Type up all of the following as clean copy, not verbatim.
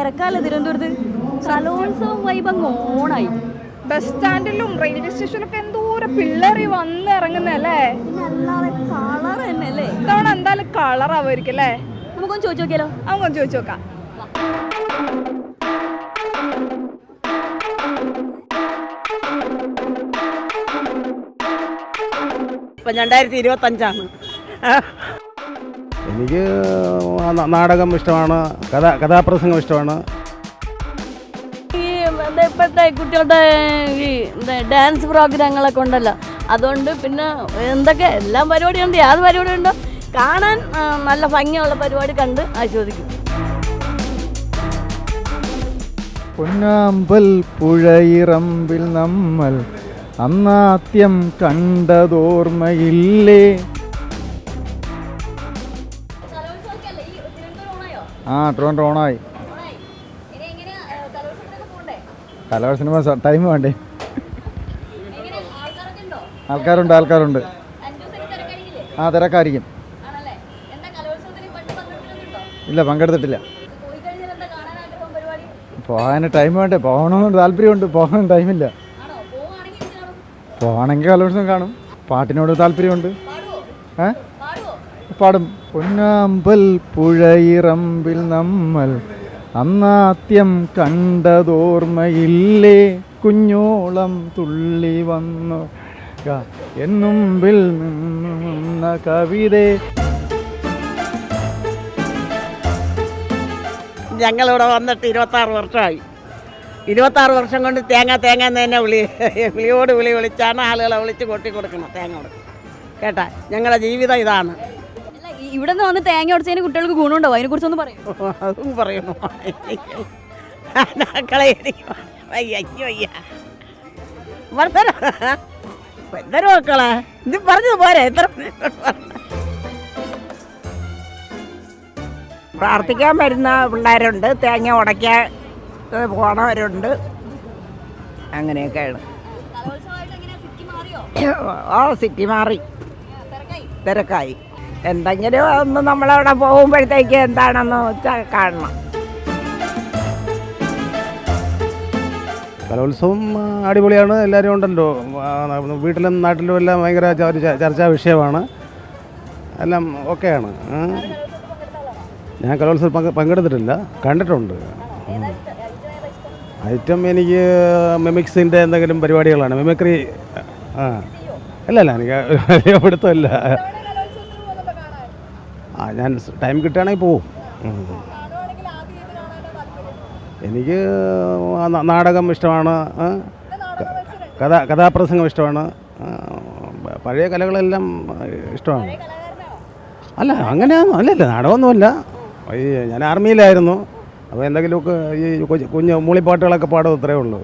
തിരക്കാല്ലേ തിരുവനന്തപുരത്ത്. കലോത്സവം വൈബങ്ങ് ഓണായി. ബസ് സ്റ്റാൻഡിലും റെയിൽവേ സ്റ്റേഷനിലൊക്കെ എന്തോരം പിള്ളേർ വന്ന് ഇറങ്ങുന്നല്ലേ. അല്ലാതെ കളർ തന്നെ അല്ലേ. ഇത്തവണ എന്തായാലും കളറാവുമായിരിക്കും അല്ലേ. നമുക്കൊന്ന് ചോദിച്ചു നോക്കിയാലോ. നമുക്കൊന്ന് ചോദിച്ചു നോക്കാം. ഇപ്പം 2025 എനിക്ക് നാടകം ഇഷ്ടമാണ്, കഥാപ്രസംഗം ഇഷ്ടമാണ്. ഈ ഇപ്പോഴത്തെ കുട്ടികളുടെ ഈ ഡാൻസ് പ്രോഗ്രാമുകളൊക്കെ ഉണ്ടല്ലോ, അതുകൊണ്ട് പിന്നെ എന്തൊക്കെ എല്ലാം പരിപാടിയുണ്ട്. യാതൊരു പരിപാടി ഉണ്ടോ കാണാൻ നല്ല ഭംഗിയുള്ള പരിപാടി കണ്ട് ആസ്വദിക്കും. പൊന്നാമ്പൽ പുഴയിറമ്പിൽ നമ്മൾ അന്നാദ്യം കണ്ടതോർമ്മയില്ലേ. ട്രിവാൻഡ്രം ഓണായി. കലോത്സവത്തിന് ടൈം വേണ്ടേ. ആൾക്കാരുണ്ട്. തിരക്കായിരിക്കും. ഇല്ല, പങ്കെടുത്തിട്ടില്ല. പോകാൻ ടൈം വേണ്ടേ. പോകണമെന്ന് താല്പര്യമുണ്ട്, പോകാൻ ടൈമില്ല. പോകണമെങ്കിൽ കലോത്സവം കാണും. പാട്ടിനോട് താല്പര്യമുണ്ട്. പാടും. പൊന്നാമ്പൽ പുഴയിറമ്പിൽ നമ്മൾ അന്നാദ്യം കണ്ടതോർമ്മയില്ലേ. കുഞ്ഞോളം തുള്ളി വന്നു എന്നുമ്പിൽ നിന്ന കവിതേ. ഞങ്ങളിവിടെ വന്നിട്ട് 26 വർഷമായി. 26 വർഷം കൊണ്ട് തേങ്ങ എന്ന് തന്നെ വിളിയോട് വിളിച്ചാണ് ആളുകളെ വിളിച്ച് കൊട്ടി കൊടുക്കണം. തേങ്ങ കൊടുക്കണം കേട്ടാ. ഞങ്ങളുടെ ജീവിതം ഇതാണ്. ഇവിടെ നിന്ന് വന്ന് തേങ്ങ ഉടച്ചതിന് കുട്ടികൾക്ക് ഗുണമുണ്ടാവും, അതിനെ കുറിച്ചൊന്ന് പറയും. അതും പറയുന്നു. എന്തരോ മക്കളെ ഇത് പറഞ്ഞത് പോരെ. എത്ര പ്രാർത്ഥിക്കാൻ വരുന്ന പിള്ളേരുണ്ട്, തേങ്ങ ഉടയ്ക്കാൻ പോണവരുണ്ട്. അങ്ങനെയൊക്കെയാണ്. സിറ്റി മാറി, തിരക്കായി. എന്തെങ്കിലും ഒന്ന് നമ്മളവിടെ പോകുമ്പോഴത്തേക്ക് എന്താണെന്ന് വെച്ചാൽ കാണണം. കലോത്സവം അടിപൊളിയാണ്. എല്ലാവരും ഉണ്ടല്ലോ, വീട്ടിലും നാട്ടിലും എല്ലാം ഭയങ്കര ചർച്ചാ വിഷയമാണ്. എല്ലാം ഓക്കെയാണ്. ഞാൻ കലോത്സവം പങ്കെടുത്തിട്ടില്ല, കണ്ടിട്ടുണ്ട്. ഐറ്റം എനിക്ക് മിമിക്സിൻ്റെ എന്തെങ്കിലും പരിപാടികളാണ്. മിമിക്രി അല്ല എനിക്ക് പിടുത്തമില്ല. ഞാൻ ടൈം കിട്ടുകയാണെങ്കിൽ പോവും. എനിക്ക് നാടകം ഇഷ്ടമാണ്, കഥാപ്രസംഗം ഇഷ്ടമാണ്. പഴയ കലകളെല്ലാം ഇഷ്ടമാണ്. അല്ല അങ്ങനെയൊന്നും അല്ലല്ല, നാടകമൊന്നുമല്ല. ഞാൻ ആർമിയിലായിരുന്നു. അപ്പോൾ എന്തെങ്കിലുമൊക്കെ ഈ കുഞ്ഞ് മൂളിപ്പാട്ടുകളൊക്കെ പാടും, ഇത്രയേ ഉള്ളൂ.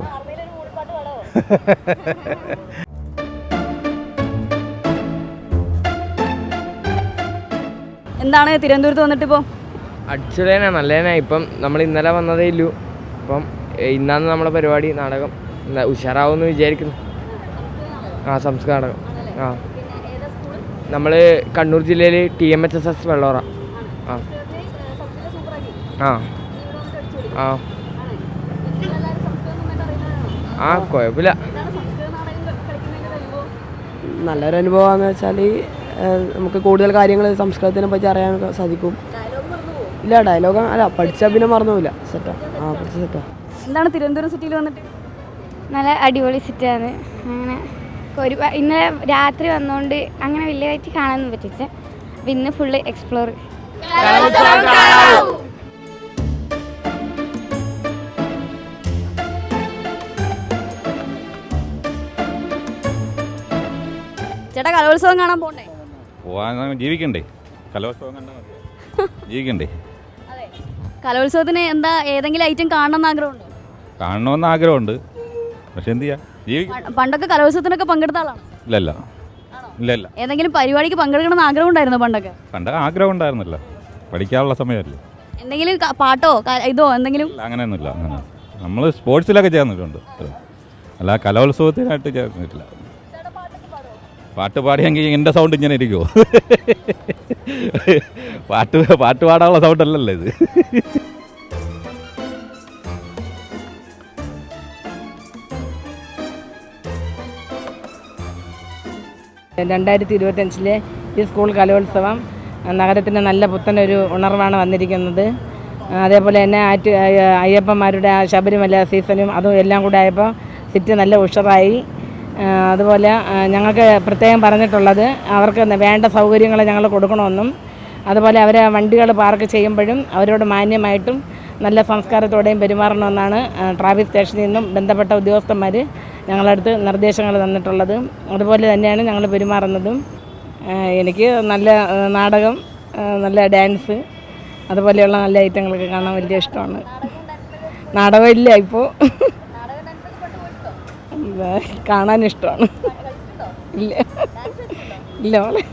എന്താണ് തിരുവനന്തപുരത്ത് വന്നിട്ട് ഇപ്പോൾ? അടിച്ചുടേനാ നല്ലതേനാ. ഇപ്പം നമ്മൾ ഇന്നലെ വന്നതേ ഇല്ലു. അപ്പം ഇന്നാണ് നമ്മളെ പരിപാടി. നാടകം ഉഷാറാവുമെന്ന് വിചാരിക്കുന്നു. സംസ്കൃത നാടകം. നമ്മൾ കണ്ണൂർ ജില്ലയിൽ TMHSS വെള്ളോറ. കുഴപ്പമില്ല. നല്ലൊരു അനുഭവമാണെന്ന് വെച്ചാൽ നമുക്ക് കൂടുതൽ കാര്യങ്ങൾ സംസ്കൃതത്തിനെ പറ്റി അറിയാൻ സാധിക്കും. ഇല്ല, ഡയലോഗ് അല്ല, പഠിച്ചാൽ പിന്നെ മറന്നുമില്ല. സെറ്റാ. പഠിച്ച സെറ്റാ. എന്താണ് തിരുവനന്തപുരം സിറ്റിയിൽ വന്നിട്ട്? നല്ല അടിപൊളി സിറ്റാണ്. അങ്ങനെ ഇന്നലെ രാത്രി വന്നുകൊണ്ട് അങ്ങനെ വലിയതായിട്ട് കാണാനൊന്നും പറ്റില്ല. അപ്പം ഇന്ന് ഫുള്ള് എക്സ്പ്ലോർ. ചേട്ടാ, കലോത്സവം കാണാൻ പോകണ്ടേ? ജീവിക്കണ്ടേ? കലോത്സവം കണ്ടാൽ ജീവിക്കണ്ടേ? കലോത്സവത്തിന് എന്താ ഏതെങ്കിലും ഐറ്റം കാണണമെന്ന് ആഗ്രഹമുണ്ടോ? കാണണമെന്ന് ആഗ്രഹമുണ്ട്, പക്ഷെ എന്ത് ചെയ്യാ, ജീവിക്കും. പണ്ടൊക്കെ കലോത്സവത്തിനൊക്കെ പങ്കെടുത്ത ആളാണ്? ഇല്ല. ഏതെങ്കിലും പരിപാടിക്ക് പങ്കെടുക്കണമെന്ന് ആഗ്രഹം ഉണ്ടായിരുന്നോ പണ്ടൊക്കെ? പണ്ട് ആഗ്രഹം ഉണ്ടായിരുന്നല്ലോ, പഠിക്കാനുള്ള സമയമല്ലേ. എന്തെങ്കിലും പാട്ടോ ഇതോ എന്തെങ്കിലും? അങ്ങനെയൊന്നുമില്ല. അങ്ങനെ നമ്മൾ സ്പോർട്സിലൊക്കെ ചേർന്നിട്ടുണ്ട്, അല്ല കലോത്സവത്തിനായിട്ട് ചേർന്നിട്ടില്ല. പാട്ട് പാടിയെങ്കിൽ എൻ്റെ സൗണ്ട് ഇങ്ങനെ ഇരിക്കുമോ? പാട്ട് പാടാനുള്ള സൗണ്ട് അല്ലല്ലോ ഇത്. 2025 ഈ സ്കൂൾ കലോത്സവം നഗരത്തിന് നല്ല പുത്തനൊരു ഉണർവാണ് വന്നിരിക്കുന്നത്. അതേപോലെ തന്നെ അയ്യപ്പന്മാരുടെ ശബരിമല സീസണും അതും എല്ലാം കൂടെ ആയപ്പോൾ സിറ്റി നല്ല ഉഷറായി. അതുപോലെ ഞങ്ങൾക്ക് പ്രത്യേകം പറഞ്ഞിട്ടുള്ളത് അവർക്ക് വേണ്ട സൗകര്യങ്ങൾ ഞങ്ങൾ കൊടുക്കണമെന്നും അതുപോലെ അവരെ വണ്ടികൾ പാർക്ക് ചെയ്യുമ്പോഴും അവരോട് മാന്യമായിട്ടും നല്ല സംസ്കാരത്തോടെയും പെരുമാറണമെന്നാണ് ട്രാഫിക് സ്റ്റേഷനിൽ നിന്നും ബന്ധപ്പെട്ട ഉദ്യോഗസ്ഥന്മാർ ഞങ്ങളടുത്ത് നിർദ്ദേശങ്ങൾ തന്നിട്ടുള്ളത്. അതുപോലെ തന്നെയാണ് ഞങ്ങൾ പെരുമാറുന്നതും. എനിക്ക് നല്ല നാടകം, നല്ല ഡാൻസ് അതുപോലെയുള്ള നല്ല ഐറ്റങ്ങളൊക്കെ കാണാൻ വലിയ ഇഷ്ടമാണ്. നാടകമില്ല ഇപ്പോൾ, കാണാൻ ഇഷ്ടമാണ്. ഇല്ല ഇല്ല മോളെ.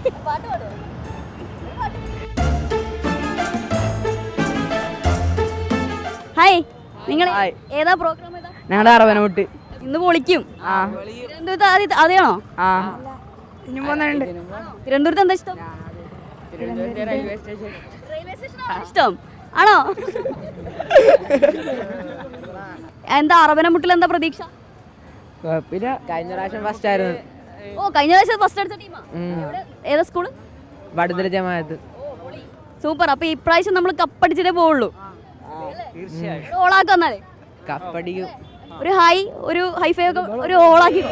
ഹായ്, നിങ്ങൾ ഏതാ പ്രോഗ്രാം? ഞങ്ങളുടെ അറവനമുട്ട് ഇന്ന് പൊളിക്കും. തിരുവനന്തപുരത്ത് അതെയാണോ? തിരുവനന്തപുരത്ത് എന്താ ഇഷ്ടം? റെയിൽവേ സ്റ്റേഷനാണോ ഇഷ്ടം? ആണോ? എന്താ അറവനമുട്ടിൽ എന്താ പ്രതീക്ഷ? കഴിഞ്ഞ പ്രാവശ്യം ഫസ്റ്റ് ആയിരുന്നു. ഓ, കഴിഞ്ഞ പ്രാവശ്യം ഫസ്റ്റ് അടിച്ച ടീമാ? ഏതാ സ്കൂള്? വടുതല ജമാഅത്ത്. സൂപ്പർ. അപ്പൊ ഇപ്രാവശ്യം നമ്മൾ കപ്പടിച്ചിട്ടേ പോവുള്ളൂ. ഓളാക്കി വന്നാലേ കപ്പടിക്കും. ഒരു ഹൈ ഫൈ ഒക്കെ ഒരു ഓളാക്കി.